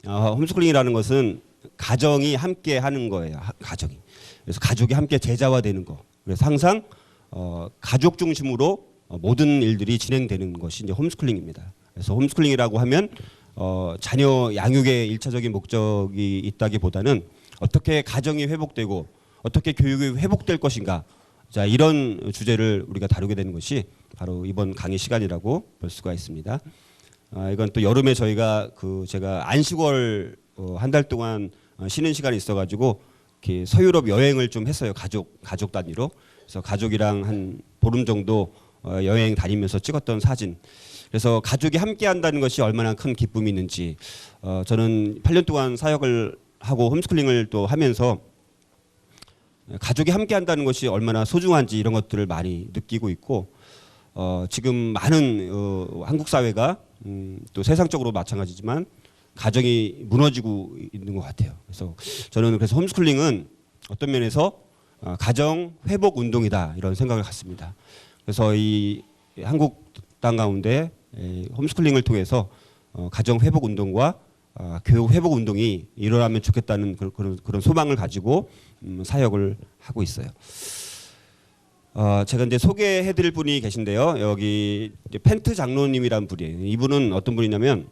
홈스쿨링이라는 것은 가정이 함께 하는 거예요. 가정이. 그래서 가족이 함께 제자화되는 거. 그래서 항상 가족 중심으로 모든 일들이 진행되는 것이 이제 홈스쿨링입니다. 그래서 홈스쿨링이라고 하면 자녀 양육의 일차적인 목적이 있다기보다는 어떻게 가정이 회복되고 어떻게 교육이 회복될 것인가. 자, 이런 주제를 우리가 다루게 되는 것이 바로 이번 강의 시간이라고 볼 수가 있습니다. 이건 또 여름에 저희가 제가 안식월 한 달 동안 쉬는 시간이 있어가지고 이렇게 서유럽 여행을 좀 했어요. 가족 단위로. 그래서 가족이랑 한 보름 정도 여행 다니면서 찍었던 사진. 그래서 가족이 함께 한다는 것이 얼마나 큰 기쁨이 있는지 저는 8년 동안 사역을 하고 홈스쿨링을 또 하면서 가족이 함께 한다는 것이 얼마나 소중한지 이런 것들을 많이 느끼고 있고 지금 많은 한국 사회가 또 세상적으로 마찬가지지만 가정이 무너지고 있는 것 같아요. 그래서 저는 홈스쿨링은 어떤 면에서 가정 회복 운동이다 이런 생각을 갖습니다. 그래서 이 한국 땅 가운데 홈스쿨링을 통해서 가정 회복 운동과 교육 회복 운동이 일어나면 좋겠다는 그런 소망을 가지고 사역을 하고 있어요. 제가 이제 소개해드릴 분이 계신데요. 여기 이제 펜트 장로님이란 분이에요. 이분은 어떤 분이냐면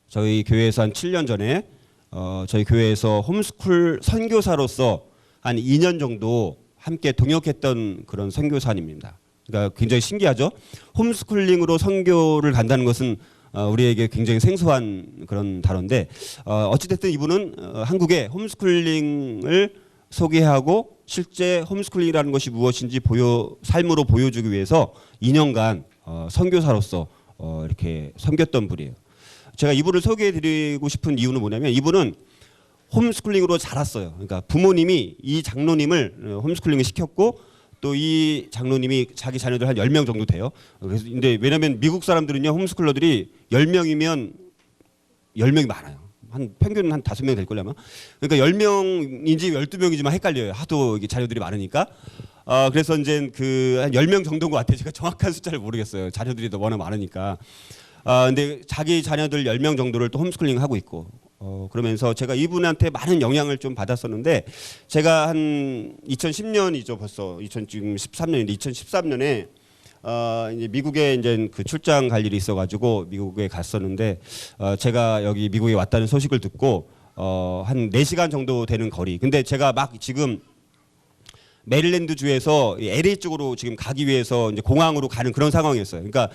저희 교회에서 한 7년 전에 저희 교회에서 홈스쿨 선교사로서 한 2년 정도 함께 동역했던 그런 선교사님입니다. 그러니까 굉장히 신기하죠. 홈스쿨링으로 선교를 간다는 것은 우리에게 굉장히 생소한 그런 단어인데 어찌됐든 이분은 한국에 홈스쿨링을 소개하고 실제 홈스쿨링이라는 것이 무엇인지 삶으로 보여주기 위해서 2년간 선교사로서 이렇게 섬겼던 분이에요. 제가 이분을 소개해드리고 싶은 이유는 뭐냐면 이분은 홈스쿨링으로 자랐어요. 그러니까 부모님이 이 장로님을 홈스쿨링을 시켰고 또 이 장로님이 자기 자녀들 한 10명 정도 돼요. 그래서 근데 왜냐면 미국 사람들은요 홈스쿨러들이 10명이면 10명이 많아요. 한 평균 한 5명 될 걸요 아마. 그러니까 10명인지 12명이지만 헷갈려요. 하도 이게 자녀들이 많으니까. 그래서 이제 한 10명 정도인 것 같아요. 제가 정확한 숫자를 모르겠어요. 자녀들이 더 워낙 많으니까. 근데 자기 자녀들 10명 정도를 또 홈스쿨링 하고 있고. 그러면서 제가 이분한테 많은 영향을 좀 받았었는데 제가 한 2010년이죠 벌써 지금 13년인데 2013년에 이제 미국에 이제 그 출장 갈 일이 있어가지고 미국에 갔었는데 제가 여기 미국에 왔다는 소식을 듣고 한 4시간 정도 되는 거리. 근데 제가 막 지금 메릴랜드 주에서 LA 쪽으로 지금 가기 위해서 이제 공항으로 가는 그런 상황이었어요. 그러니까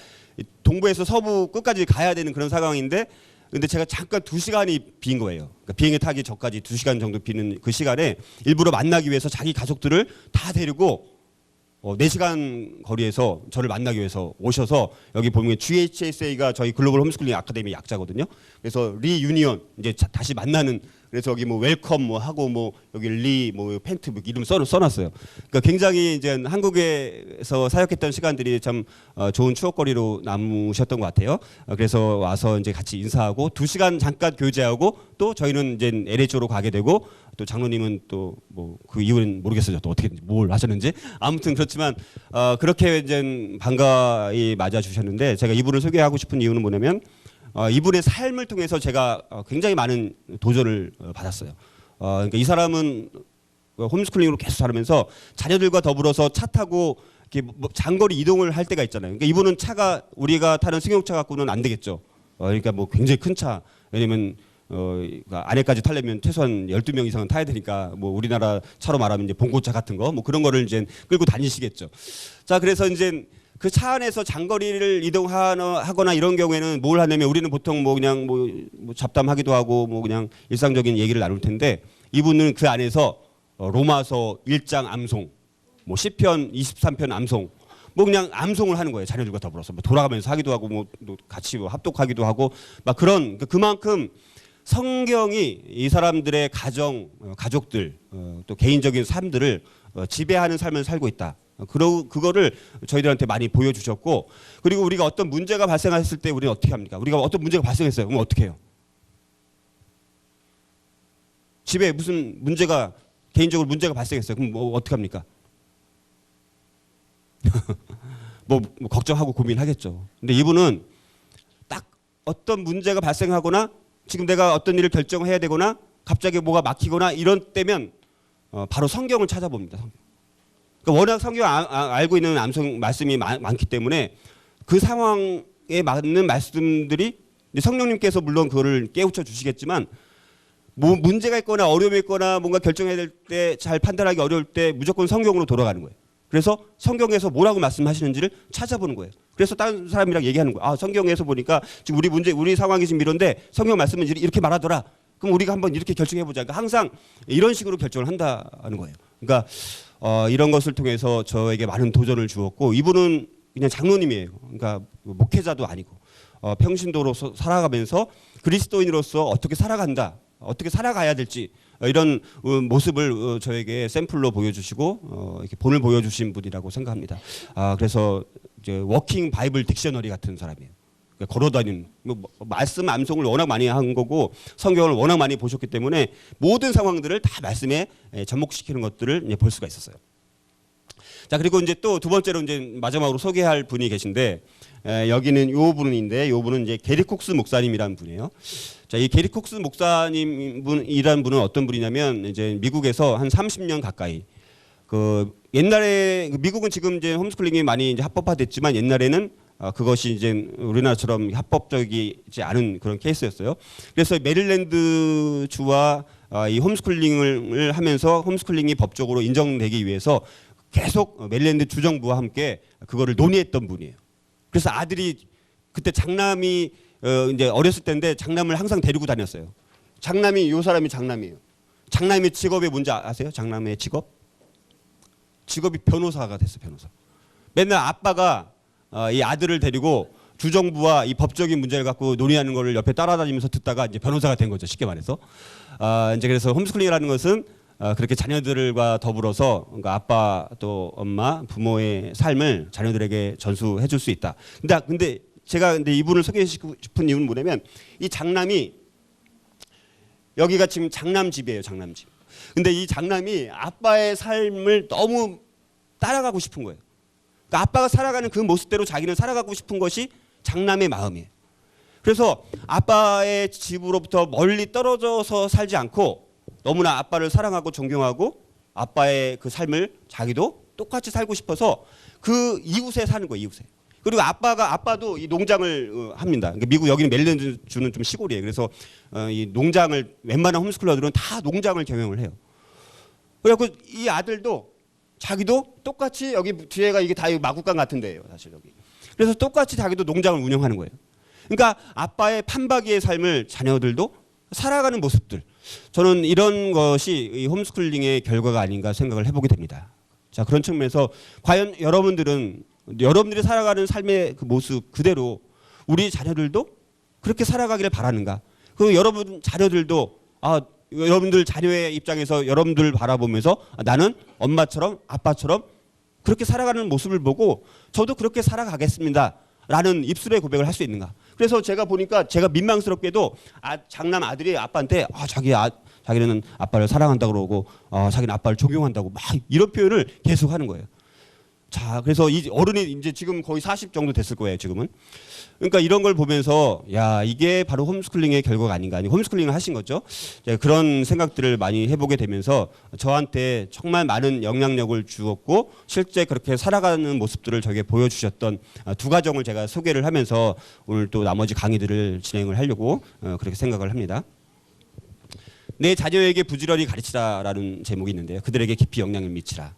동부에서 서부 끝까지 가야 되는 그런 상황인데 근데 제가 잠깐 2시간이 빈 거예요. 그러니까 비행기 타기 전까지 2시간 정도 비는 그 시간에 일부러 만나기 위해서 자기 가족들을 다 데리고 4시간 거리에서 저를 만나기 위해서 오셔서 여기 보면 GHSA가 저희 글로벌 홈스쿨링 아카데미 약자거든요. 그래서 리유니언 이제 다시 만나는 그래서 여기 뭐 웰컴 뭐 하고 뭐 여기 뭐 펜트 뭐 이름 써놨어요. 그러니까 굉장히 이제 한국에서 사역했던 시간들이 참 좋은 추억거리로 남으셨던 것 같아요. 그래서 와서 이제 같이 인사하고 2시간 잠깐 교제하고 또 저희는 이제 LA 쪽으로 가게 되고 또 장로님은 또 뭐 그 이유는 모르겠어요. 또 어떻게 뭘 하셨는지 아무튼 그렇지만 그렇게 이제 반가이 맞아 주셨는데 제가 이분을 소개하고 싶은 이유는 뭐냐면. 이분의 삶을 통해서 제가 굉장히 많은 도전을 받았어요. 그러니까 이 사람은 홈스쿨링으로 계속 살면서 자녀들과 더불어서 차 타고 이렇게 장거리 이동을 할 때가 있잖아요. 그러니까 이분은 차가 우리가 타는 승용차 갖고는 안 되겠죠. 그러니까 뭐 굉장히 큰 차. 왜냐면 안에까지 타려면 최소한 12명 이상은 타야 되니까 뭐 우리나라 차로 말하면 이제 봉고차 같은 거 뭐 그런 거를 이제 끌고 다니시겠죠. 자, 그래서 이제 그 차 안에서 장거리를 이동하거나 이런 경우에는 뭘 하냐면 우리는 보통 뭐 그냥 뭐 잡담하기도 하고 뭐 그냥 일상적인 얘기를 나눌 텐데 이분은 그 안에서 로마서 1장 암송, 뭐 시편 23편 암송, 뭐 그냥 암송을 하는 거예요. 자녀들과 더불어서 뭐 돌아가면서 하기도 하고 뭐 같이 합독하기도 하고 막 그만큼 성경이 이 사람들의 가족들 또 개인적인 삶들을 지배하는 삶을 살고 있다. 그거를 저희들한테 많이 보여주셨고 그리고 우리가 어떤 문제가 발생했을 때 우리는 어떻게 합니까? 우리가 어떤 문제가 발생했어요. 그럼 어떻게 해요? 집에 무슨 문제가 개인적으로 문제가 발생했어요. 그럼 뭐 어떻게 합니까? 뭐 걱정하고 고민하겠죠. 근데 이분은 딱 어떤 문제가 발생하거나 지금 내가 어떤 일을 결정해야 되거나 갑자기 뭐가 막히거나 이런 때면 바로 성경을 찾아봅니다. 그러니까 워낙 성경 알고 있는 말씀이 많기 때문에 그 상황에 맞는 말씀들이 성령님께서 물론 그거를 깨우쳐 주시겠지만 뭐 문제가 있거나 어려움이 있거나 뭔가 결정해야 될 때 잘 판단하기 어려울 때 무조건 성경으로 돌아가는 거예요. 그래서 성경에서 뭐라고 말씀하시는지를 찾아보는 거예요. 그래서 다른 사람이랑 얘기하는 거예요. 아, 성경에서 보니까 지금 우리 상황이 지금 이런데 성경 말씀은 이렇게 말하더라. 그럼 우리가 한번 이렇게 결정해 보자. 그러니까 항상 이런 식으로 결정을 한다는 거예요. 그러니까 이런 것을 통해서 저에게 많은 도전을 주었고, 이분은 그냥 장로님이에요. 그러니까 목회자도 아니고 평신도로서 살아가면서 그리스도인으로서 어떻게 살아간다, 어떻게 살아가야 될지 이런 모습을 저에게 샘플로 보여주시고 이렇게 본을 보여주신 분이라고 생각합니다. 그래서 이제 워킹 바이블 딕셔너리 같은 사람이에요. 그러니까 걸어다니는 말씀 암송을 워낙 많이 한 거고 성경을 워낙 많이 보셨기 때문에 모든 상황들을 다 말씀에 접목시키는 것들을 볼 수가 있었어요. 자, 그리고 이제 또 두 번째로 이제 마지막으로 소개할 분이 계신데, 여기는 요 분인데, 요 분은 이제 게리 콕스 목사님이라는 분이에요. 자, 이 게리 콕스 목사님이라는 분은 어떤 분이냐면 이제 미국에서 한 30년 가까이 옛날에 미국은 지금 이제 홈스쿨링이 많이 이제 합법화됐지만 옛날에는 그것이 이제 우리나라처럼 합법적이지 않은 그런 케이스였어요. 그래서 메릴랜드 주와 이 홈스쿨링을 하면서 홈스쿨링이 법적으로 인정되기 위해서 계속 메릴랜드 주정부와 함께 그거를 논의했던 분이에요. 그래서 아들이 그때 장남이 이제 어렸을 때인데 장남을 항상 데리고 다녔어요. 장남이 요 사람이 장남이에요. 장남의 직업이 뭔지 아세요? 장남의 직업이 변호사가 됐어요. 변호사. 맨날 아빠가 이 아들을 데리고 주정부와 이 법적인 문제를 갖고 논의하는 거를 옆에 따라다니면서 듣다가 이제 변호사가 된 거죠. 쉽게 말해서. 이제 그래서 홈스쿨링이라는 것은 그렇게 자녀들과 더불어서 그러니까 아빠 또 엄마 부모의 삶을 자녀들에게 전수해 줄 수 있다. 근데 제가 이분을 소개시키고 싶은 이유는 뭐냐면 이 장남이 여기가 지금 장남 집이에요. 장남 집. 근데 이 장남이 아빠의 삶을 너무 따라가고 싶은 거예요. 그러니까 아빠가 살아가는 그 모습대로 자기는 살아가고 싶은 것이 장남의 마음이에요. 그래서 아빠의 집으로부터 멀리 떨어져서 살지 않고 너무나 아빠를 사랑하고 존경하고 아빠의 그 삶을 자기도 똑같이 살고 싶어서 그 이웃에 사는 거예요. 이웃에. 그리고 아빠도 이 농장을 합니다. 그러니까 미국 여기는 메릴랜드 주는 좀 시골이에요. 그래서 이 농장을 웬만한 홈스쿨러들은 다 농장을 경영을 해요. 그래갖고 이 아들도 자기도 똑같이 여기 뒤에가 이게 다 마구간 같은 데예요. 사실 여기. 그래서 똑같이 자기도 농장을 운영하는 거예요. 그러니까 아빠의 판박이의 삶을 자녀들도 살아가는 모습들. 저는 이런 것이 이 홈스쿨링의 결과가 아닌가 생각을 해보게 됩니다. 자, 그런 측면에서 과연 여러분들이 살아가는 삶의 그 모습 그대로 우리 자녀들도 그렇게 살아가기를 바라는가? 그리고 여러분 자녀들도 여러분들 자녀의 입장에서 여러분들 바라보면서 나는 엄마처럼 아빠처럼 그렇게 살아가는 모습을 보고 저도 그렇게 살아가겠습니다. 라는 입술의 고백을 할 수 있는가? 그래서 제가 보니까 제가 민망스럽게도 장남 아들이 아빠한테 자기는 아빠를 사랑한다고 그러고 자기는 아빠를 존경한다고 막 이런 표현을 계속 하는 거예요. 자, 그래서 이 어른이 이제 지금 거의 40 정도 됐을 거예요, 지금은. 그러니까 이런 걸 보면서 야, 이게 바로 홈스쿨링의 결과가 아닌가. 아니, 홈스쿨링을 하신 거죠. 그런 생각들을 많이 해보게 되면서 저한테 정말 많은 영향력을 주었고 실제 그렇게 살아가는 모습들을 저에게 보여주셨던 두 가정을 제가 소개를 하면서 오늘 또 나머지 강의들을 진행을 하려고 그렇게 생각을 합니다. 내 자녀에게 부지런히 가르치라라는 제목이 있는데요. 그들에게 깊이 영향을 미치라.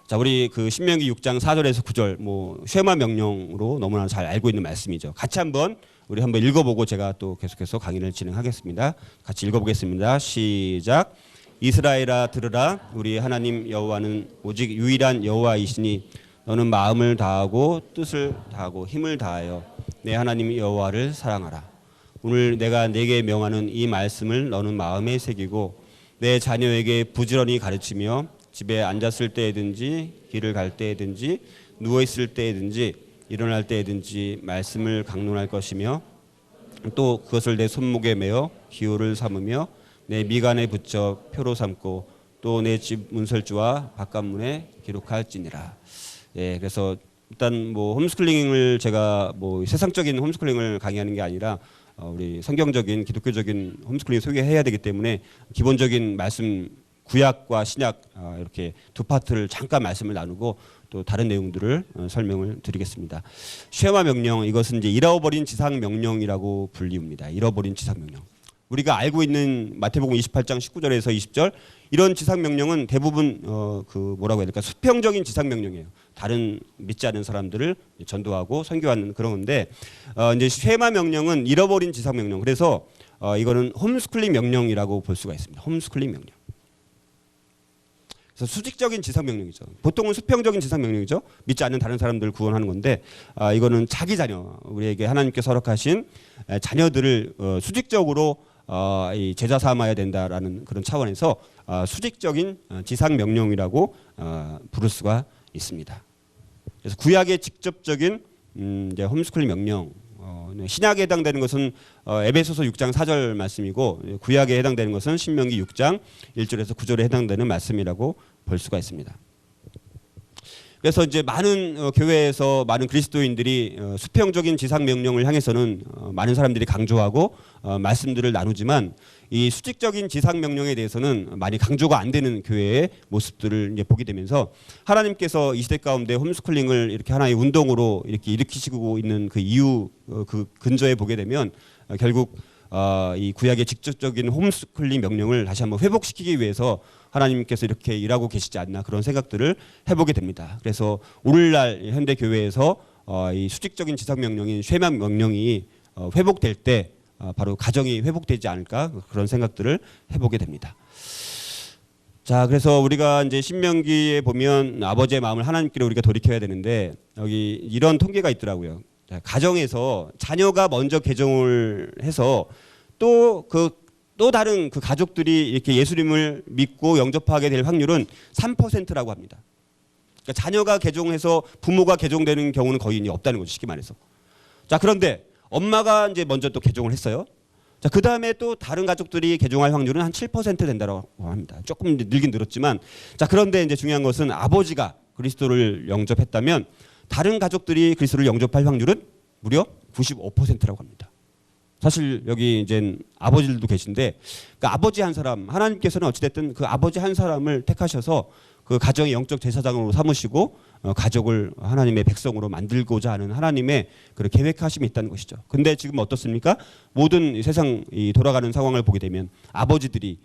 자, 우리 그 신명기 6장 4절에서 9절 쉐마 명령으로 너무나 잘 알고 있는 말씀이죠. 같이 한번 읽어보고 제가 또 계속해서 강의를 진행하겠습니다. 같이 읽어보겠습니다. 시작. 이스라엘아 들으라. 우리 하나님 여호와는 오직 유일한 여호와이시니 너는 마음을 다하고 뜻을 다하고 힘을 다하여 내 하나님 여호와를 사랑하라. 오늘 내가 네게 명하는 이 말씀을 너는 마음에 새기고 내 자녀에게 부지런히 가르치며 집에 앉았을 때든지 길을 갈 때든지 누워 있을 때든지 일어날 때든지 말씀을 강론할 것이며 또 그것을 내 손목에 메어 기호를 삼으며 내 미간에 붙여 표로 삼고 또 내 집 문설주와 바깥문에 기록할지니라. 예, 그래서 일단 홈스쿨링을 제가 세상적인 홈스쿨링을 강의하는 게 아니라 우리 성경적인 기독교적인 홈스쿨링 소개해야 되기 때문에 기본적인 말씀 구약과 신약 이렇게 두 파트를 잠깐 말씀을 나누고 또 다른 내용들을 설명을 드리겠습니다. 쉐마 명령, 이것은 이제 잃어버린 지상 명령이라고 불리웁니다. 잃어버린 지상 명령. 우리가 알고 있는 마태복음 28장 19절에서 20절 이런 지상 명령은 대부분 그 뭐라고 해야 될까, 수평적인 지상 명령이에요. 다른 믿지 않는 사람들을 전도하고 선교하는 그런 건데 이제 쉐마 명령은 잃어버린 지상 명령. 그래서 이거는 홈스쿨링 명령이라고 볼 수가 있습니다. 홈스쿨링 명령. 그래서 수직적인 지상 명령이죠. 보통은 수평적인 지상 명령이죠. 믿지 않는 다른 사람들을 구원하는 건데 이거는 자기 자녀, 우리에게 하나님께서 허락하신 자녀들을 수직적으로 이 제자 삼아야 된다라는 그런 차원에서 수직적인 지상 명령이라고 부를 수가 있습니다. 그래서 구약의 직접적인 이제 홈스쿨링 명령, 신약에 해당되는 것은 에베소서 6장 4절 말씀이고 구약에 해당되는 것은 신명기 6장 1절에서 9절에 해당되는 말씀이라고 볼 수가 있습니다. 그래서 이제 많은 교회에서 많은 그리스도인들이 수평적인 지상 명령을 향해서는 많은 사람들이 강조하고 말씀들을 나누지만 이 수직적인 지상 명령에 대해서는 많이 강조가 안 되는 교회의 모습들을 이제 보게 되면서 하나님께서 이 시대 가운데 홈스쿨링을 이렇게 하나의 운동으로 이렇게 일으키시고 있는 그 이유 그 근저에 보게 되면 결국 이 구약의 직접적인 홈스쿨링 명령을 다시 한번 회복시키기 위해서 하나님께서 이렇게 일하고 계시지 않나 그런 생각들을 해보게 됩니다. 그래서 오늘날 현대 교회에서 이 수직적인 지상 명령인 쉐마 명령이 회복될 때 바로 가정이 회복되지 않을까 그런 생각들을 해보게 됩니다. 자, 그래서 우리가 이제 신명기에 보면 아버지의 마음을 하나님께로 우리가 돌이켜야 되는데 여기 이런 통계가 있더라고요. 가정에서 자녀가 먼저 개종을 해서 또 다른 그 가족들이 이렇게 예수님을 믿고 영접하게 될 확률은 3%라고 합니다. 그러니까 자녀가 개종해서 부모가 개종되는 경우는 거의 없다는 거죠, 쉽게 말해서. 자, 그런데 엄마가 이제 먼저 또 개종을 했어요. 자, 그 다음에 또 다른 가족들이 개종할 확률은 한 7% 된다고 합니다. 조금 늘긴 늘었지만, 자, 그런데 이제 중요한 것은 아버지가 그리스도를 영접했다면 다른 가족들이 그리스도를 영접할 확률은 무려 95%라고 합니다. 사실 여기 이제 아버지들도 계신데 그 아버지 한 사람, 하나님께서는 어찌됐든 그 아버지 한 사람을 택하셔서 그 가정의 영적 제사장으로 삼으시고 가족을 하나님의 백성으로 만들고자 하는 하나님의 그 계획하심이 있다는 것이죠. 근데 지금 어떻습니까? 모든 세상 이 돌아가는 상황을 보게 되면 아버지들이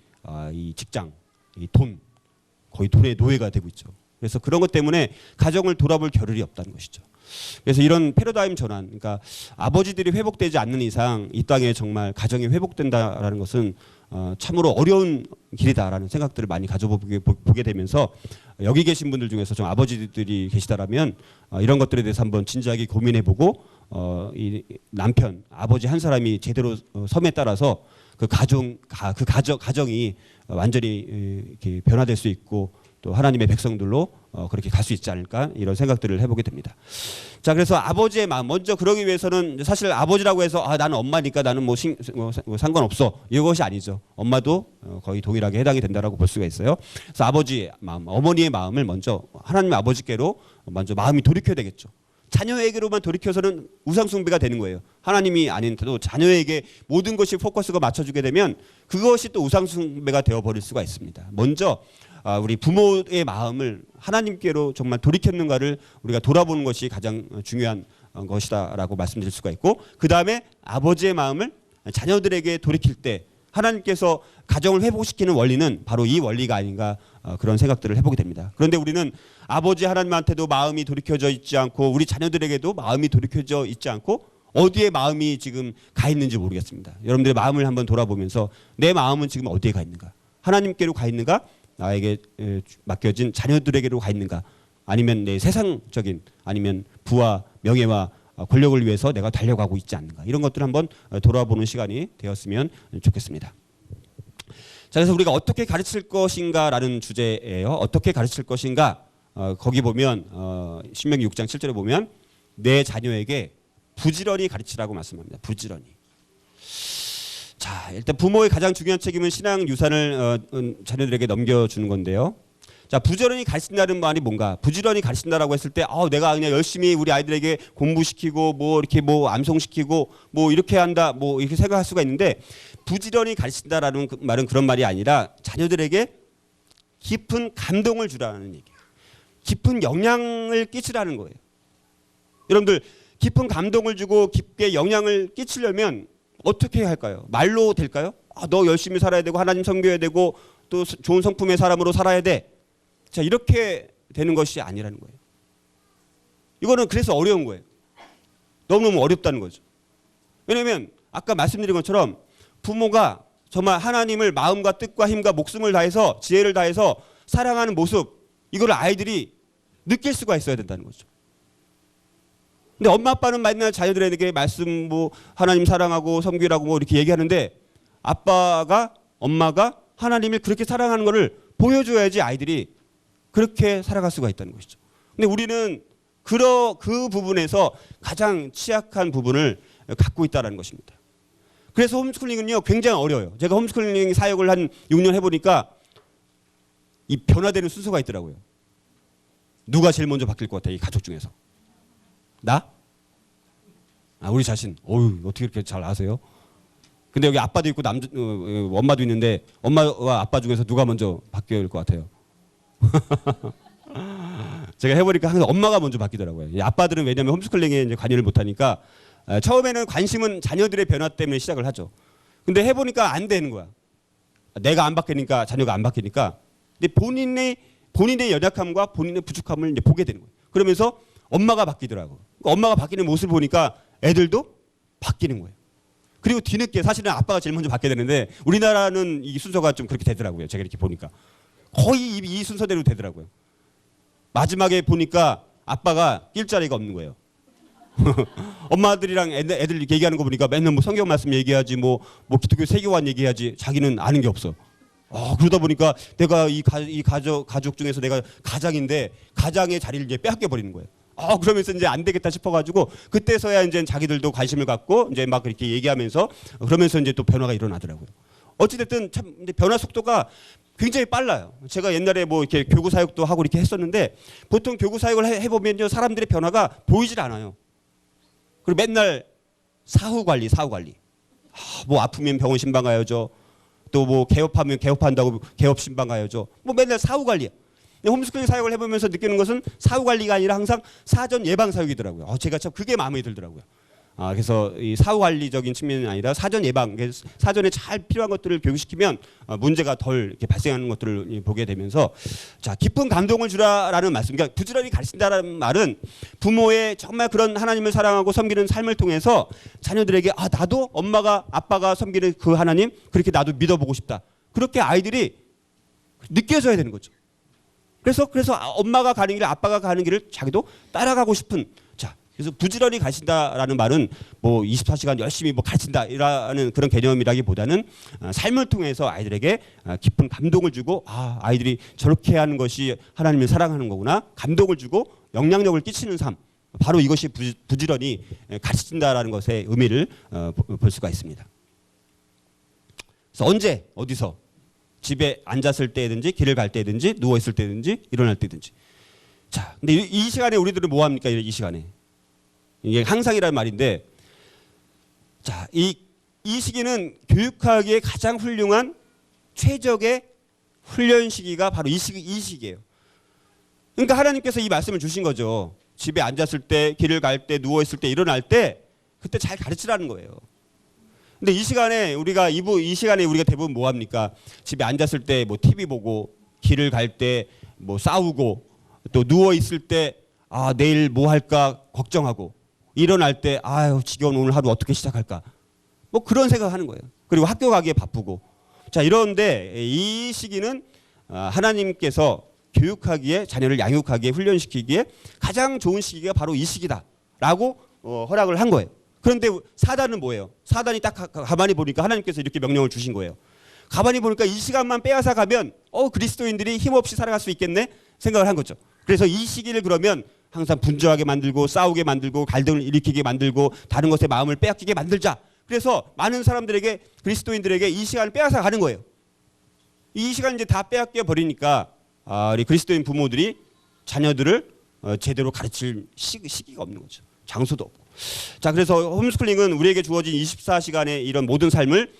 이 직장, 이 돈, 거의 돈의 노예가 되고 있죠. 그래서 그런 것 때문에 가정을 돌아볼 겨를이 없다는 것이죠. 그래서 이런 패러다임 전환, 그러니까 아버지들이 회복되지 않는 이상 이 땅에 정말 가정이 회복된다라는 것은 참으로 어려운 길이다라는 생각들을 많이 가져보게 되면서 여기 계신 분들 중에서 좀 아버지들이 계시다라면 이런 것들에 대해서 한번 진지하게 고민해보고 이 남편, 아버지 한 사람이 제대로 섬에 따라서 그 가정이 완전히 이렇게 변화될 수 있고 또 하나님의 백성들로 그렇게 갈 수 있지 않을까 이런 생각들을 해보게 됩니다. 자, 그래서 아버지의 마음 먼저 그러기 위해서는 사실 아버지라고 해서 나는 엄마니까 나는 뭐 상관없어 이것이 아니죠. 엄마도 거의 동일하게 해당이 된다라고 볼 수가 있어요. 그래서 아버지의 마음, 어머니의 마음을 먼저 하나님의 아버지께로 먼저 마음이 돌이켜야 되겠죠. 자녀에게로만 돌이켜서는 우상숭배가 되는 거예요. 하나님이 아닌데도 자녀에게 모든 것이 포커스가 맞춰주게 되면 그것이 또 우상숭배가 되어버릴 수가 있습니다. 먼저 우리 부모의 마음을 하나님께로 정말 돌이켰는가를 우리가 돌아보는 것이 가장 중요한 것이다라고 말씀드릴 수가 있고, 그 다음에 아버지의 마음을 자녀들에게 돌이킬 때 하나님께서 가정을 회복시키는 원리는 바로 이 원리가 아닌가 그런 생각들을 해보게 됩니다. 그런데 우리는 아버지 하나님한테도 마음이 돌이켜져 있지 않고 우리 자녀들에게도 마음이 돌이켜져 있지 않고 어디에 마음이 지금 가 있는지 모르겠습니다. 여러분들의 마음을 한번 돌아보면서 내 마음은 지금 어디에 가 있는가? 하나님께로 가 있는가? 나에게 맡겨진 자녀들에게로 가 있는가? 아니면 내 세상적인 아니면 부와 명예와 권력을 위해서 내가 달려가고 있지 않는가? 이런 것들을 한번 돌아보는 시간이 되었으면 좋겠습니다. 자, 그래서 우리가 어떻게 가르칠 것인가라는 주제예요. 어떻게 가르칠 것인가? 거기 보면 신명기 6장 7절에 보면 내 자녀에게 부지런히 가르치라고 말씀합니다. 부지런히. 자, 일단 부모의 가장 중요한 책임은 신앙 유산을 자녀들에게 넘겨주는 건데요. 자, 부지런히 가르친다는 말이 뭔가? 부지런히 가르친다라고 했을 때, 내가 그냥 열심히 우리 아이들에게 공부시키고, 뭐 이렇게 뭐 암송시키고, 뭐 이렇게 한다, 뭐 이렇게 생각할 수가 있는데, 부지런히 가르친다라는 말은 그런 말이 아니라 자녀들에게 깊은 감동을 주라는 얘기예요. 깊은 영향을 끼치라는 거예요. 여러분들, 깊은 감동을 주고 깊게 영향을 끼치려면 어떻게 해야 할까요? 말로 될까요? 너 열심히 살아야 되고 하나님 섬겨야 되고 또 좋은 성품의 사람으로 살아야 돼. 자, 이렇게 되는 것이 아니라는 거예요. 이거는 그래서 어려운 거예요. 너무너무 어렵다는 거죠. 왜냐하면 아까 말씀드린 것처럼 부모가 정말 하나님을 마음과 뜻과 힘과 목숨을 다해서 지혜를 다해서 사랑하는 모습, 이걸 아이들이 느낄 수가 있어야 된다는 거죠. 근데 엄마 아빠는 맨날 자녀들에게 말씀 뭐 하나님 사랑하고 섬기라고 뭐 이렇게 얘기하는데 아빠가 엄마가 하나님을 그렇게 사랑하는 것을 보여줘야지 아이들이 그렇게 살아갈 수가 있다는 것이죠. 근데 우리는 그 부분에서 가장 취약한 부분을 갖고 있다는 것입니다. 그래서 홈스쿨링은요 굉장히 어려워요. 제가 홈스쿨링 사역을 한 6년 해보니까 이 변화되는 순서가 있더라고요. 누가 제일 먼저 바뀔 것 같아, 이 가족 중에서? 나? 우리 자신. 어휴, 어떻게 이렇게 잘 아세요? 근데 여기 아빠도 있고 엄마도 있는데 엄마와 아빠 중에서 누가 먼저 바뀔 것 같아요? 제가 해보니까 항상 엄마가 먼저 바뀌더라고요. 이 아빠들은 왜냐하면 홈스쿨링에 이제 관여를 못하니까 처음에는 관심은 자녀들의 변화 때문에 시작을 하죠. 근데 해보니까 안 되는 거야. 내가 안 바뀌니까 자녀가 안 바뀌니까. 근데 본인의 연약함과 본인의 부족함을 이제 보게 되는 거예요. 그러면서 엄마가 바뀌더라고. 그러니까 엄마가 바뀌는 모습을 보니까 애들도 바뀌는 거예요. 그리고 뒤늦게 사실은 아빠가 제일 먼저 바뀌어야 되는데 우리나라는 이 순서가 좀 그렇게 되더라고요. 제가 이렇게 보니까 거의 이 순서대로 되더라고요. 마지막에 보니까 아빠가 낄 자리가 없는 거예요. 엄마들이랑 애들 이렇게 얘기하는 거 보니까 맨날 뭐 성경 말씀 얘기하지 뭐 기독교 세계관 얘기하지 자기는 아는 게 없어. 그러다 보니까 내가 이 가족 중에서 내가 가장인데 가장의 자리를 이제 빼앗겨 버리는 거예요. 그러면서 이제 안 되겠다 싶어가지고 그때서야 이제 자기들도 관심을 갖고 이제 막 이렇게 얘기하면서 그러면서 이제 또 변화가 일어나더라고요. 어찌됐든 참 변화 속도가 굉장히 빨라요. 제가 옛날에 뭐 이렇게 교구 사역도 하고 이렇게 했었는데 보통 교구 사역을 해보면요 사람들의 변화가 보이질 않아요. 그리고 맨날 사후 관리. 뭐 아프면 병원 신방 가야죠. 또 뭐 개업하면 개업한다고 개업 신방 가야죠. 뭐 맨날 사후 관리야. 홈스쿨링 사역을 해보면서 느끼는 것은 사후 관리가 아니라 항상 사전 예방 사역이더라고요. 제가 참 그게 마음에 들더라고요. 그래서 이 사후 관리적인 측면이 아니라 사전 예방, 사전에 잘 필요한 것들을 교육시키면 문제가 덜 이렇게 발생하는 것들을 보게 되면서 자 깊은 감동을 주라라는 말씀. 그러니까 부지런히 가르친다라는 말은 부모의 정말 그런 하나님을 사랑하고 섬기는 삶을 통해서 자녀들에게 나도 엄마가 아빠가 섬기는 그 하나님 그렇게 나도 믿어보고 싶다. 그렇게 아이들이 느껴져야 되는 거죠. 그래서 엄마가 가는 길, 아빠가 가는 길을 자기도 따라가고 싶은. 그래서 부지런히 가르친다라는 말은 뭐 24시간 열심히 뭐 가르친다라는 그런 개념이라기보다는 삶을 통해서 아이들에게 깊은 감동을 주고 아이들이 저렇게 하는 것이 하나님을 사랑하는 거구나. 감동을 주고 영향력을 끼치는 삶. 바로 이것이 부지런히 가르친다라는 것의 의미를 볼 수가 있습니다. 그래서 언제 어디서 집에 앉았을 때든지 길을 갈 때든지 누워 있을 때든지 일어날 때든지. 자, 근데 이 시간에 우리들은 뭐 합니까? 이 시간에. 이게 항상이라는 말인데 자, 이 시기는 교육하기에 가장 훌륭한 최적의 훈련 시기가 바로 이 시기예요. 그러니까 하나님께서 이 말씀을 주신 거죠. 집에 앉았을 때, 길을 갈 때, 누워 있을 때, 일어날 때 그때 잘 가르치라는 거예요. 근데 이 시간에 우리가 대부분 뭐 합니까? 집에 앉았을 때 뭐 TV 보고, 길을 갈 때 뭐 싸우고, 또 누워 있을 때 내일 뭐 할까 걱정하고, 일어날 때 지겨운 오늘 하루 어떻게 시작할까? 뭐 그런 생각하는 거예요. 그리고 학교 가기에 바쁘고. 자, 이런데 이 시기는 하나님께서 교육하기에 자녀를 양육하기에 훈련시키기에 가장 좋은 시기가 바로 이 시기다라고 허락을 한 거예요. 그런데 사단은 뭐예요? 사단이 딱 가만히 보니까 하나님께서 이렇게 명령을 주신 거예요. 가만히 보니까 이 시간만 빼앗아 가면 그리스도인들이 힘없이 살아갈 수 있겠네 생각을 한 거죠. 그래서 이 시기를 그러면 항상 분주하게 만들고 싸우게 만들고 갈등을 일으키게 만들고 다른 것에 마음을 빼앗기게 만들자. 그래서 많은 사람들에게 그리스도인들에게 이 시간을 빼앗아 가는 거예요. 이 시간을 이제 다 빼앗겨 버리니까 우리 그리스도인 부모들이 자녀들을 제대로 가르칠 시기가 없는 거죠. 장소도 없고. 자, 그래서 홈스쿨링은 우리에게 주어진 24시간의 이런 모든 삶을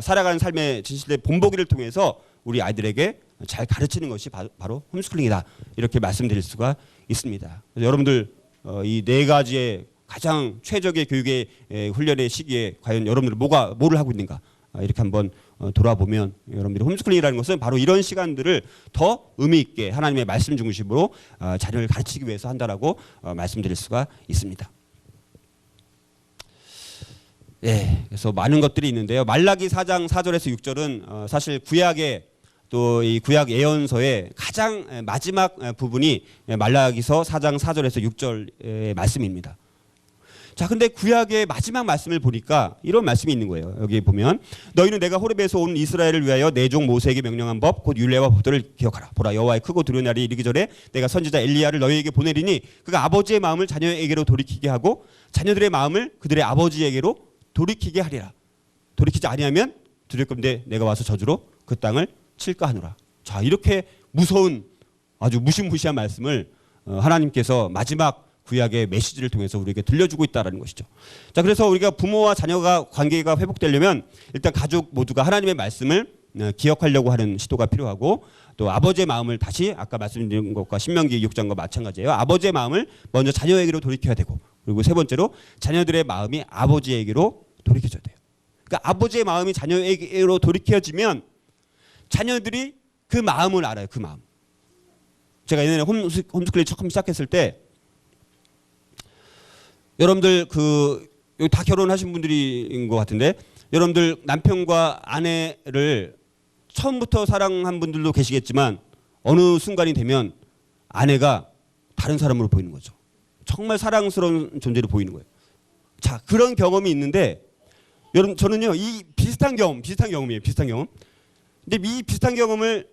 살아가는 삶의 진실의 본보기를 통해서 우리 아이들에게 잘 가르치는 것이 바로 홈스쿨링이다. 이렇게 말씀드릴 수가 있습니다. 여러분들 이 네 가지의 가장 최적의 교육의 훈련의 시기에 과연 여러분들은 뭐를 하고 있는가? 이렇게 한번 돌아보면 여러분들이 홈스쿨링이라는 것은 바로 이런 시간들을 더 의미 있게 하나님의 말씀 중심으로 자녀를 가르치기 위해서 한다라고 말씀드릴 수가 있습니다. 예, 그래서 많은 것들이 있는데요. 말라기 4장 4절에서 6절은 사실 구약의 또 이 구약 예언서의 가장 마지막 부분이 말라기서 4장 4절에서 6절의 말씀입니다. 자, 근데 구약의 마지막 말씀을 보니까 이런 말씀이 있는 거예요. 여기 보면 너희는 내가 호렙에서 온 이스라엘을 위하여 내 종 모세에게 명령한 법 곧 율례와 법도를 기억하라. 보라, 여호와의 크고 두려운 날이 이르기 전에 내가 선지자 엘리야를 너희에게 보내리니 그가 아버지의 마음을 자녀에게로 돌이키게 하고 자녀들의 마음을 그들의 아버지에게로 돌이키게 하리라. 돌이키지 아니하면 두렵건대 내가 와서 저주로 그 땅을 칠까 하노라. 자, 이렇게 무서운 아주 무시무시한 말씀을 하나님께서 마지막 구약의 메시지를 통해서 우리에게 들려주고 있다는 것이죠. 자, 그래서 우리가 부모와 자녀가 관계가 회복되려면 일단 가족 모두가 하나님의 말씀을 기억하려고 하는 시도가 필요하고 또 아버지의 마음을 다시 아까 말씀드린 것과 신명기 6장과 마찬가지예요. 아버지의 마음을 먼저 자녀에게로 돌이켜야 되고 그리고 세 번째로 자녀들의 마음이 아버지에게로 돌이켜져야 돼요. 그러니까 아버지의 마음이 자녀에게로 돌이켜지면 자녀들이 그 마음을 알아요. 그 마음. 제가 예전에 홈스쿨링 처음 시작했을 때 여러분들 여기 다 결혼하신 분들인 것 같은데 여러분들 남편과 아내를 처음부터 사랑한 분들도 계시겠지만 어느 순간이 되면 아내가 다른 사람으로 보이는 거죠. 정말 사랑스러운 존재로 보이는 거예요. 자, 그런 경험이 있는데 여러분 저는요 이 비슷한 경험이에요. 비슷한 경험. 근데 이 비슷한 경험을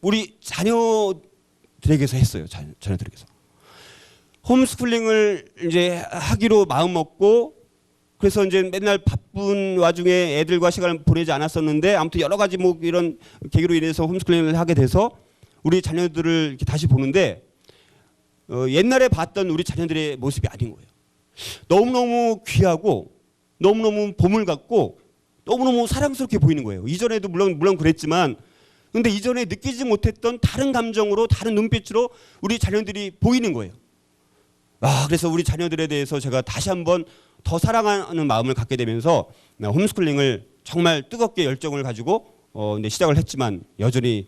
우리 자녀들에게서 했어요. 자녀들에게서. 홈스쿨링을 이제 하기로 마음 먹고 그래서 이제 맨날 바쁜 와중에 애들과 시간을 보내지 않았었는데 아무튼 여러 가지 뭐 이런 계기로 인해서 홈스쿨링을 하게 돼서 우리 자녀들을 이렇게 다시 보는데 옛날에 봤던 우리 자녀들의 모습이 아닌 거예요. 너무너무 귀하고 너무너무 보물 같고 너무너무 사랑스럽게 보이는 거예요. 이전에도 물론 그랬지만 근데 이전에 느끼지 못했던 다른 감정으로 다른 눈빛으로 우리 자녀들이 보이는 거예요. 그래서 우리 자녀들에 대해서 제가 다시 한번 더 사랑하는 마음을 갖게 되면서 홈스쿨링을 정말 뜨겁게 열정을 가지고 근데 시작을 했지만 여전히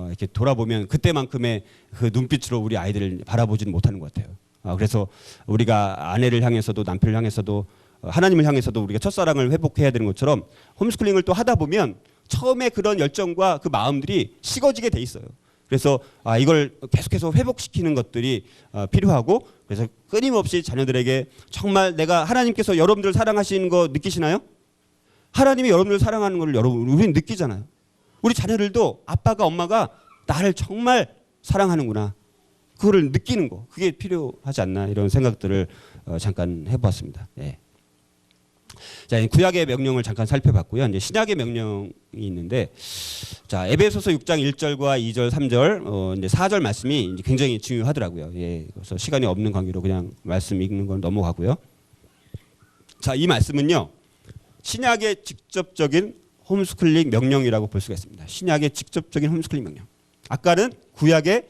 이렇게 돌아보면 그때만큼의 그 눈빛으로 우리 아이들을 바라보지는 못하는 것 같아요. 그래서 우리가 아내를 향해서도 남편을 향해서도 하나님을 향해서도 우리가 첫사랑을 회복해야 되는 것처럼 홈스쿨링을 또 하다 보면 처음에 그런 열정과 그 마음들이 식어지게 돼 있어요. 그래서 이걸 계속해서 회복시키는 것들이 필요하고 그래서 끊임없이 자녀들에게 정말 내가 하나님께서 여러분들 사랑하시는 거 느끼시나요? 하나님이 여러분들 사랑하는 걸 우리는 느끼잖아요. 우리 자녀들도 아빠가 엄마가 나를 정말 사랑하는구나. 그거를 느끼는 거. 그게 필요하지 않나 이런 생각들을 잠깐 해보았습니다. 예. 자, 구약의 명령을 잠깐 살펴봤고요. 이제 신약의 명령이 있는데, 자, 에베소서 6장 1절과 2절, 3절, 이제 4절 말씀이 이제 굉장히 중요하더라고요. 예, 그래서 시간이 없는 관계로 그냥 말씀 읽는 건 넘어가고요. 자, 이 말씀은요, 신약의 직접적인 홈스쿨링 명령이라고 볼 수가 있습니다. 신약의 직접적인 홈스쿨링 명령. 아까는 구약의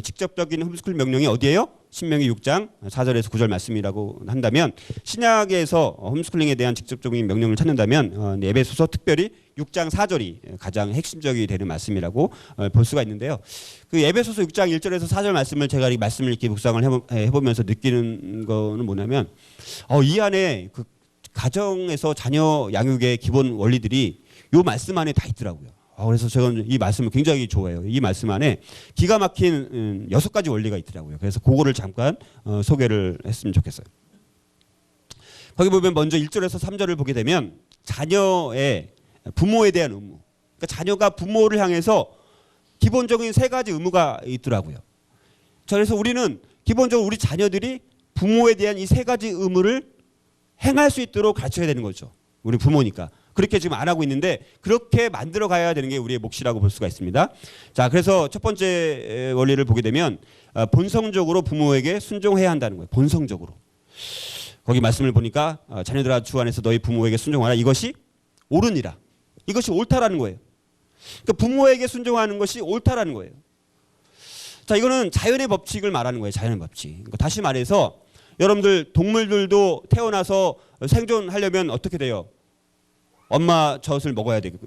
직접적인 홈스쿨링 명령이 어디예요? 신명기 6장 4절에서 9절 말씀이라고 한다면 신약에서 홈스쿨링에 대한 직접적인 명령을 찾는다면 에베소서 특별히 6장 4절이 가장 핵심적이 되는 말씀이라고 볼 수가 있는데요. 그 에베소서 6장 1절에서 4절 말씀을 제가 이 말씀을 이렇게 묵상을 해보면서 느끼는 거는 뭐냐면 이 안에 그 가정에서 자녀 양육의 기본 원리들이 이 말씀 안에 다 있더라고요. 그래서 제가 이 말씀을 굉장히 좋아해요. 이 말씀 안에 기가 막힌 6가지 원리가 있더라고요. 그래서 그거를 잠깐 소개를 했으면 좋겠어요. 거기 보면 먼저 1절에서 3절을 보게 되면 자녀의 부모에 대한 의무. 그러니까 자녀가 부모를 향해서 기본적인 3가지 의무가 있더라고요. 자, 그래서 우리는 기본적으로 우리 자녀들이 부모에 대한 이 3가지 의무를 행할 수 있도록 가르쳐야 되는 거죠. 우리 부모니까. 그렇게 지금 안 하고 있는데 그렇게 만들어 가야 되는 게 우리의 몫이라고 볼 수가 있습니다. 자, 그래서 첫 번째 원리를 보게 되면 본성적으로 부모에게 순종해야 한다는 거예요. 본성적으로. 거기 말씀을 보니까 자녀들아 주 안에서 너희 부모에게 순종하라. 이것이 옳으니라. 이것이 옳다라는 거예요. 그러니까 부모에게 순종하는 것이 옳다라는 거예요. 자, 이거는 자연의 법칙을 말하는 거예요. 자연의 법칙. 그러니까 다시 말해서 여러분들 동물들도 태어나서 생존하려면 어떻게 돼요? 엄마 젖을 먹어야 되고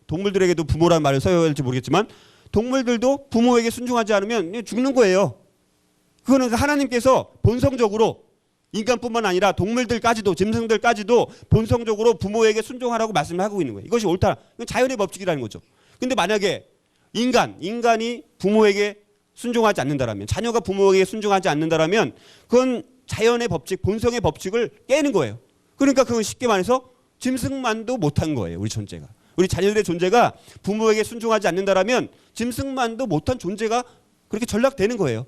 동물들에게도 부모라는 말을 써야 할지 모르겠지만 동물들도 부모에게 순종하지 않으면 죽는 거예요. 그거는 하나님께서 본성적으로 인간뿐만 아니라 동물들까지도 짐승들까지도 본성적으로 부모에게 순종하라고 말씀을 하고 있는 거예요. 이것이 옳다. 이건 자연의 법칙이라는 거죠. 근데 만약에 인간이 부모에게 순종하지 않는다라면, 자녀가 부모에게 순종하지 않는다라면 그건 자연의 법칙, 본성의 법칙을 깨는 거예요. 그러니까 그건 쉽게 말해서 짐승만도 못한 거예요. 우리 존재가. 우리 자녀들의 존재가 부모에게 순종하지 않는다라면 짐승만도 못한 존재가 그렇게 전락되는 거예요.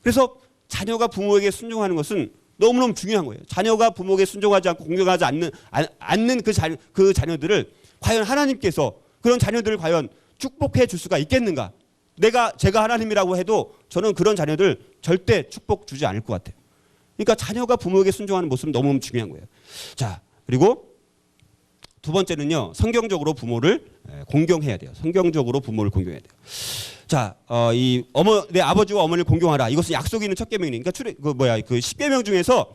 그래서 자녀가 부모에게 순종하는 것은 너무너무 중요한 거예요. 자녀가 부모에게 순종하지 않고 공경하지 않는 그 자녀들을 과연 하나님께서 그런 자녀들을 과연 축복해 줄 수가 있겠는가? 제가 하나님이라고 해도 저는 그런 자녀들 절대 축복 주지 않을 것 같아요. 그러니까 자녀가 부모에게 순종하는 모습은 너무 중요한 거예요. 자, 그리고 두 번째는요. 성경적으로 부모를 공경해야 돼요. 성경적으로 부모를 공경해야 돼요. 자, 내 아버지와 어머니를 공경하라. 이것은 약속이 있는 첫 계명이니까 그 10계명 중에서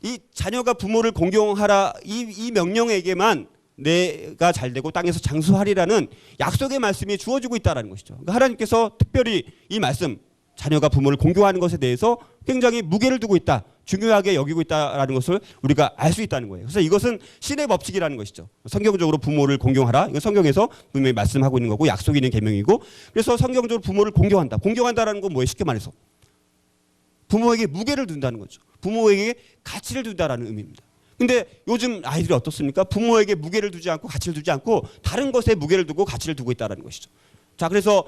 이 자녀가 부모를 공경하라 이 명령에게만 내가 잘되고 땅에서 장수하리라는 약속의 말씀이 주어지고 있다는 것이죠. 그러니까 하나님께서 특별히 이 말씀 자녀가 부모를 공경하는 것에 대해서 굉장히 무게를 두고 있다. 중요하게 여기고 있다는 것을 우리가 알 수 있다는 거예요. 그래서 이것은 신의 법칙이라는 것이죠. 성경적으로 부모를 공경하라. 이건 성경에서 분명히 말씀하고 있는 거고 약속이 있는 계명이고 그래서 성경적으로 부모를 공경한다. 공경한다라는 건 뭐예요? 쉽게 말해서 부모에게 무게를 둔다는 거죠. 부모에게 가치를 둔다라는 의미입니다. 근데 요즘 아이들이 어떻습니까? 부모에게 무게를 두지 않고 가치를 두지 않고 다른 것에 무게를 두고 가치를 두고 있다는 것이죠. 자, 그래서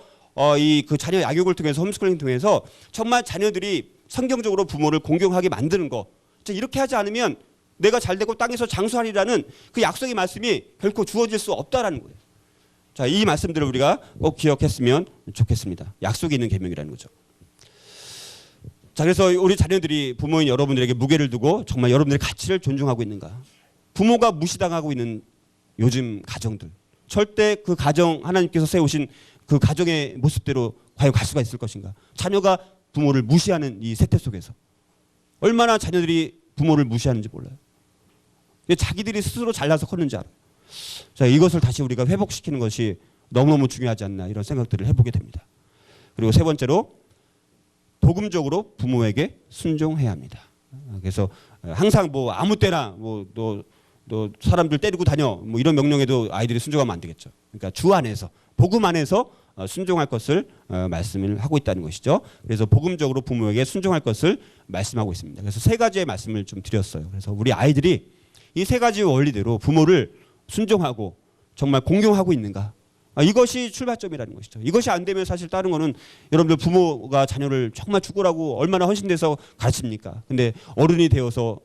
그 자녀 양육을 통해서 홈스쿨링 통해서 정말 자녀들이 성경적으로 부모를 공경하게 만드는 거. 자, 이렇게 하지 않으면 내가 잘되고 땅에서 장수하리라는 그 약속의 말씀이 결코 주어질 수 없다라는 거예요. 자, 이 말씀들을 우리가 꼭 기억했으면 좋겠습니다. 약속이 있는 계명이라는 거죠. 자, 그래서 우리 자녀들이 부모인 여러분들에게 무게를 두고 정말 여러분들의 가치를 존중하고 있는가? 부모가 무시당하고 있는 요즘 가정들. 절대 그 가정 하나님께서 세우신 그 가정의 모습대로 과연 갈 수가 있을 것인가? 자녀가 부모를 무시하는 이 세태 속에서 얼마나 자녀들이 부모를 무시하는지 몰라요. 자기들이 스스로 잘나서 컸는지 알아요. 자, 이것을 다시 우리가 회복시키는 것이 너무너무 중요하지 않나 이런 생각들을 해보게 됩니다. 그리고 세 번째로 복음적으로 부모에게 순종해야 합니다. 그래서 항상 아무 때나 또 사람들 때리고 다녀 이런 명령에도 아이들이 순종하면 안 되겠죠. 그러니까 주 안에서 복음 안에서 순종할 것을 말씀을 하고 있다는 것이죠. 그래서 복음적으로 부모에게 순종할 것을 말씀하고 있습니다. 그래서 세 가지의 말씀을 좀 드렸어요. 그래서 우리 아이들이 이 세 가지 원리대로 부모를 순종하고 정말 공경하고 있는가? 이것이 출발점이라는 것이죠. 이것이 안 되면 사실 다른 거는 여러분들 부모가 자녀를 정말 죽으라고 얼마나 헌신돼서 가르칩니까? 근데 어른이 되어서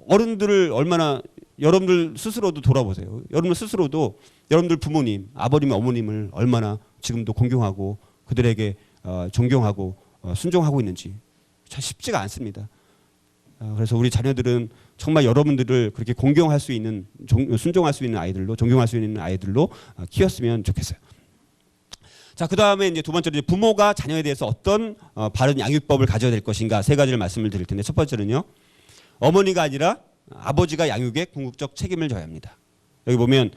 어른들을 얼마나 여러분들 스스로도 돌아보세요. 여러분들 스스로도 여러분들 부모님, 아버님, 어머님을 얼마나 지금도 공경하고 그들에게 존경하고 순종하고 있는지 참 쉽지가 않습니다. 그래서 우리 자녀들은 정말 여러분들을 그렇게 공경할 수 있는, 순종할 수 있는 아이들로, 존경할 수 있는 아이들로 키웠으면 좋겠어요. 자, 그 다음에 이제 두 번째로 부모가 자녀에 대해서 어떤 바른 양육법을 가져야 될 것인가 세 가지를 말씀을 드릴 텐데 첫 번째는요. 어머니가 아니라 아버지가 양육에 궁극적 책임을 져야 합니다. 여기 보면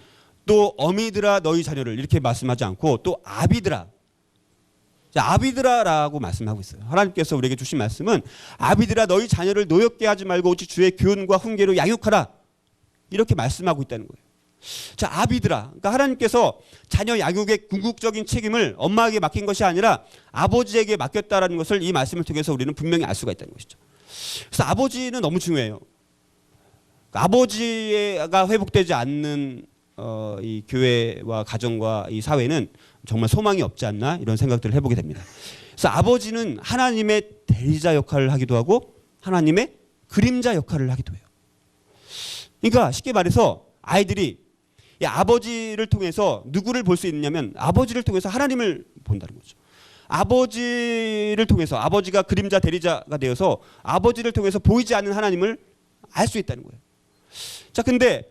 또 어미들아 너희 자녀를 이렇게 말씀하지 않고 또 아비들아. 자, 아비들아라고 말씀하고 있어요. 하나님께서 우리에게 주신 말씀은 아비들아 너희 자녀를 노엽게 하지 말고 오직 주의 교훈과 훈계로 양육하라. 이렇게 말씀하고 있다는 거예요. 자, 아비들아. 그러니까 하나님께서 자녀 양육의 궁극적인 책임을 엄마에게 맡긴 것이 아니라 아버지에게 맡겼다라는 것을 이 말씀을 통해서 우리는 분명히 알 수가 있다는 것이죠. 그래서 아버지는 너무 중요해요. 아버지가 회복되지 않는 이 교회와 가정과 이 사회는 정말 소망이 없지 않나 이런 생각들을 해보게 됩니다. 그래서 아버지는 하나님의 대리자 역할을 하기도 하고 하나님의 그림자 역할을 하기도 해요. 그러니까 쉽게 말해서 아이들이 이 아버지를 통해서 누구를 볼 수 있느냐면 아버지를 통해서 하나님을 본다는 거죠. 아버지를 통해서 아버지가 그림자 대리자가 되어서 아버지를 통해서 보이지 않는 하나님을 알 수 있다는 거예요. 자, 근데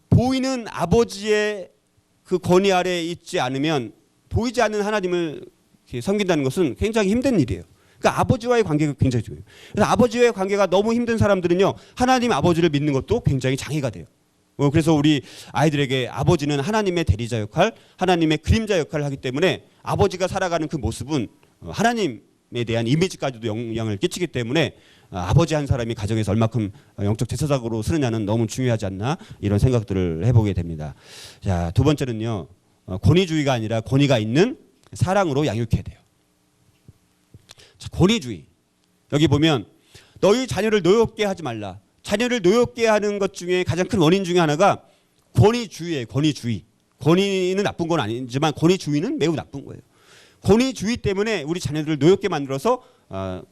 보이는 아버지의 그 권위 아래에 있지 않으면 보이지 않는 하나님을 섬긴다는 것은 굉장히 힘든 일이에요. 그러니까 아버지와의 관계가 굉장히 중요해요. 그래서 아버지와의 관계가 너무 힘든 사람들은요, 하나님 아버지를 믿는 것도 굉장히 장애가 돼요. 그래서 우리 아이들에게 아버지는 하나님의 대리자 역할, 하나님의 그림자 역할을 하기 때문에 아버지가 살아가는 그 모습은 하나님에 대한 이미지까지도 영향을 끼치기 때문에 아버지 한 사람이 가정에서 얼마큼 영적 제사장으로 쓰느냐는 너무 중요하지 않나, 이런 생각들을 해보게 됩니다. 자, 두 번째는요, 권위주의가 아니라 권위가 있는 사랑으로 양육해야 돼요. 자, 권위주의. 여기 보면 너희 자녀를 노엽게 하지 말라. 자녀를 노엽게 하는 것 중에 가장 큰 원인 중에 하나가 권위주의예요. 권위주의. 권위는 나쁜 건 아니지만 권위주의는 매우 나쁜 거예요. 권위주의 때문에 우리 자녀들을 노엽게 만들어서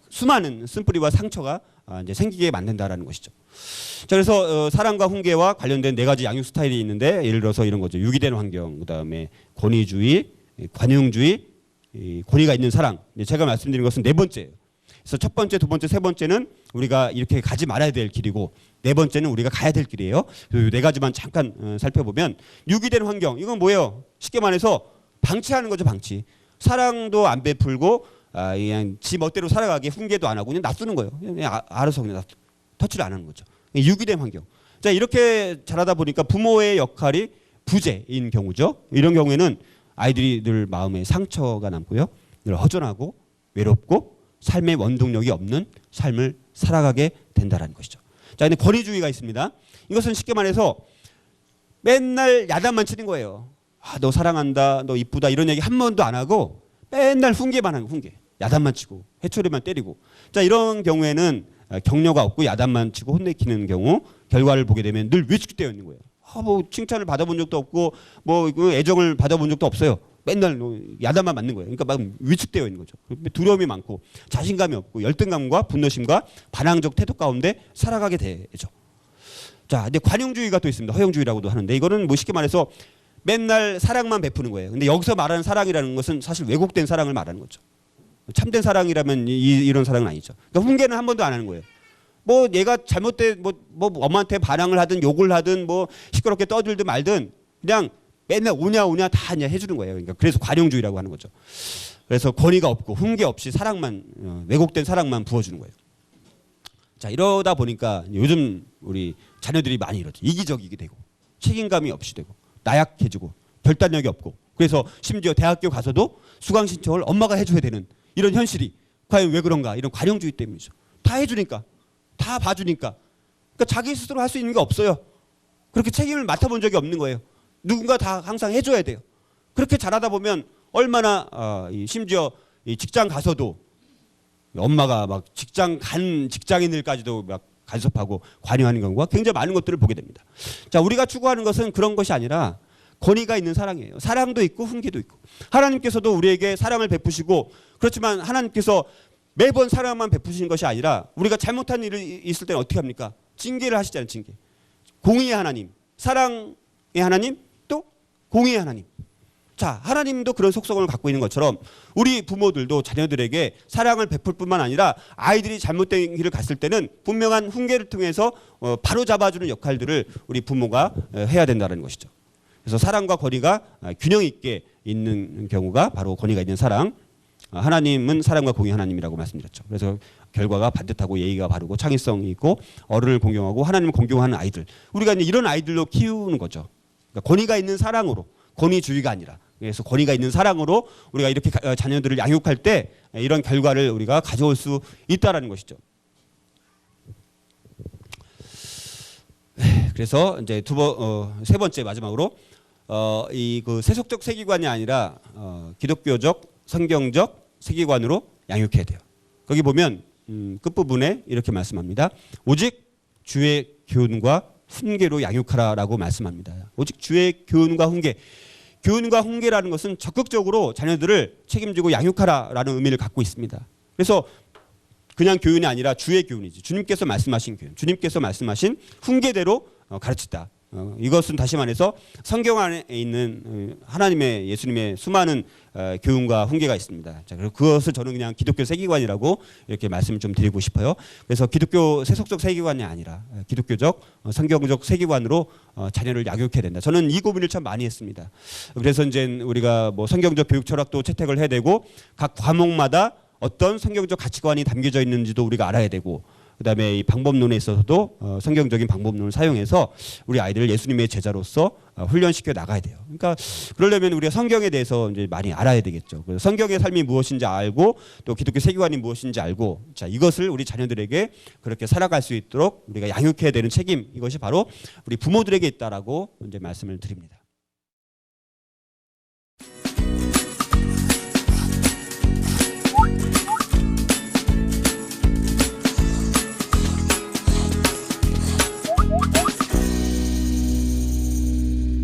수많은 쓴뿌리와 상처가 이제 생기게 만든다라는 것이죠. 자, 그래서 사랑과 훈계와 관련된 4가지 양육 스타일이 있는데, 예를 들어서 이런 거죠. 유기된 환경, 그다음에 권위주의, 관용주의, 권위가 있는 사랑. 제가 말씀드린 것은 4번째예요. 그래서 첫 번째, 두 번째, 세 번째는 우리가 이렇게 가지 말아야 될 길이고, 4번째는 우리가 가야 될 길이에요. 이 4가지만 잠깐 살펴보면, 유기된 환경, 이건 뭐예요? 쉽게 말해서 방치하는 거죠. 방치. 사랑도 안 베풀고 그냥 지 멋대로 살아가게 훈계도 안 하고 그냥 놔두는 거예요. 그냥 알아서 그냥 터치를 안 하는 거죠. 유기된 환경. 자, 이렇게 자라다 보니까 부모의 역할이 부재인 경우죠. 이런 경우에는 아이들이 늘 마음에 상처가 남고요, 늘 허전하고 외롭고 삶의 원동력이 없는 삶을 살아가게 된다는 것이죠. 자, 근데 권위주의가 있습니다. 이것은 쉽게 말해서 맨날 야단만 치는 거예요. 너 사랑한다, 너 이쁘다, 이런 얘기 한 번도 안 하고 맨날 훈계만 하는, 훈계. 야단만 치고 회초리만 때리고. 자, 이런 경우에는 격려가 없고 야단만 치고 혼내키는 경우, 결과를 보게 되면 늘 위축되어 있는 거예요. 뭐 칭찬을 받아본 적도 없고 뭐 애정을 받아본 적도 없어요. 맨날 야단만 맞는 거예요. 그러니까 막 위축되어 있는 거죠. 두려움이 많고 자신감이 없고 열등감과 분노심과 반항적 태도 가운데 살아가게 되죠. 자, 근데 관용주의가 또 있습니다. 허용주의라고도 하는데, 이거는 뭐 쉽게 말해서 맨날 사랑만 베푸는 거예요. 근데 여기서 말하는 사랑이라는 것은 사실 왜곡된 사랑을 말하는 거죠. 참된 사랑이라면 이런 사랑은 아니죠. 그러니까 훈계는 한 번도 안 하는 거예요. 뭐 얘가 잘못된 뭐 엄마한테 반항을 하든 욕을 하든 뭐 시끄럽게 떠들든 말든 그냥 맨날 오냐 다 그냥 해주는 거예요. 그러니까 그래서 관용주의라고 하는 거죠. 그래서 권위가 없고 훈계 없이 사랑만, 왜곡된 사랑만 부어주는 거예요. 자, 이러다 보니까 요즘 우리 자녀들이 많이 이러죠. 이기적이게 되고 책임감이 없이 되고 나약해지고 결단력이 없고, 그래서 심지어 대학교 가서도 수강 신청을 엄마가 해줘야 되는 이런 현실이 과연 왜 그런가? 이런 관용주의 때문이죠. 다 해주니까, 다 봐주니까. 그러니까 자기 스스로 할 수 있는 게 없어요. 그렇게 책임을 맡아본 적이 없는 거예요. 누군가 다 항상 해줘야 돼요. 그렇게 자라다 보면 얼마나 심지어 직장 가서도 엄마가 막 직장 간 직장인들까지도 막 간섭하고 관여하는 경우가 굉장히 많은 것들을 보게 됩니다. 자, 우리가 추구하는 것은 그런 것이 아니라 권위가 있는 사랑이에요. 사랑도 있고 훈계도 있고. 하나님께서도 우리에게 사랑을 베푸시고, 그렇지만 하나님께서 매번 사랑만 베푸시는 것이 아니라 우리가 잘못한 일이 있을 때는 어떻게 합니까? 징계를 하시잖아요. 징계. 공의의 하나님, 사랑의 하나님, 또 공의의 하나님. 자, 하나님도 그런 속성을 갖고 있는 것처럼 우리 부모들도 자녀들에게 사랑을 베풀 뿐만 아니라 아이들이 잘못된 길을 갔을 때는 분명한 훈계를 통해서 바로 잡아주는 역할들을 우리 부모가 해야 된다는 것이죠. 그래서 사랑과 권위가 균형 있게 있는 경우가 바로 권위가 있는 사랑. 하나님은 사랑과 공의 하나님이라고 말씀드렸죠. 그래서 결과가 반듯하고 예의가 바르고 창의성이 있고 어른을 공경하고 하나님을 공경하는 아이들. 우리가 이제 이런 아이들로 키우는 거죠. 그러니까 권위가 있는 사랑으로, 권위주의가 아니라. 그래서 권위가 있는 사랑으로 우리가 이렇게 자녀들을 양육할 때 이런 결과를 우리가 가져올 수 있다라는 것이죠. 그래서 이제 세 번째 마지막으로 이 그 세속적 세계관이 아니라 기독교적 성경적 세계관으로 양육해야 돼요. 거기 보면 끝부분에 이렇게 말씀합니다. 오직 주의 교훈과 훈계로 양육하라라고 말씀합니다. 오직 주의 교훈과 훈계. 교훈과 훈계라는 것은 적극적으로 자녀들을 책임지고 양육하라라는 의미를 갖고 있습니다. 그래서 그냥 교훈이 아니라 주의 교훈이지. 주님께서 말씀하신 교훈, 주님께서 말씀하신 훈계대로 가르치다. 이것은 다시 말해서 성경 안에 있는 하나님의 예수님의 수많은 교훈과 훈계가 있습니다. 자, 그리고 그것을 저는 그냥 기독교 세계관이라고 이렇게 말씀을 좀 드리고 싶어요. 그래서 기독교 세속적 세계관이 아니라 기독교적 성경적 세계관으로 자녀를 양육해야 된다. 저는 이 고민을 참 많이 했습니다. 그래서 이제 우리가 뭐 성경적 교육 철학도 채택을 해야 되고 각 과목마다 어떤 성경적 가치관이 담겨져 있는지도 우리가 알아야 되고, 그다음에 이 방법론에 있어서도 성경적인 방법론을 사용해서 우리 아이들을 예수님의 제자로서 훈련시켜 나가야 돼요. 그러니까 그러려면 우리가 성경에 대해서 이제 많이 알아야 되겠죠. 그래서 성경의 삶이 무엇인지 알고 또 기독교 세계관이 무엇인지 알고, 자, 이것을 우리 자녀들에게 그렇게 살아갈 수 있도록 우리가 양육해야 되는 책임, 이것이 바로 우리 부모들에게 있다라고 이제 말씀을 드립니다.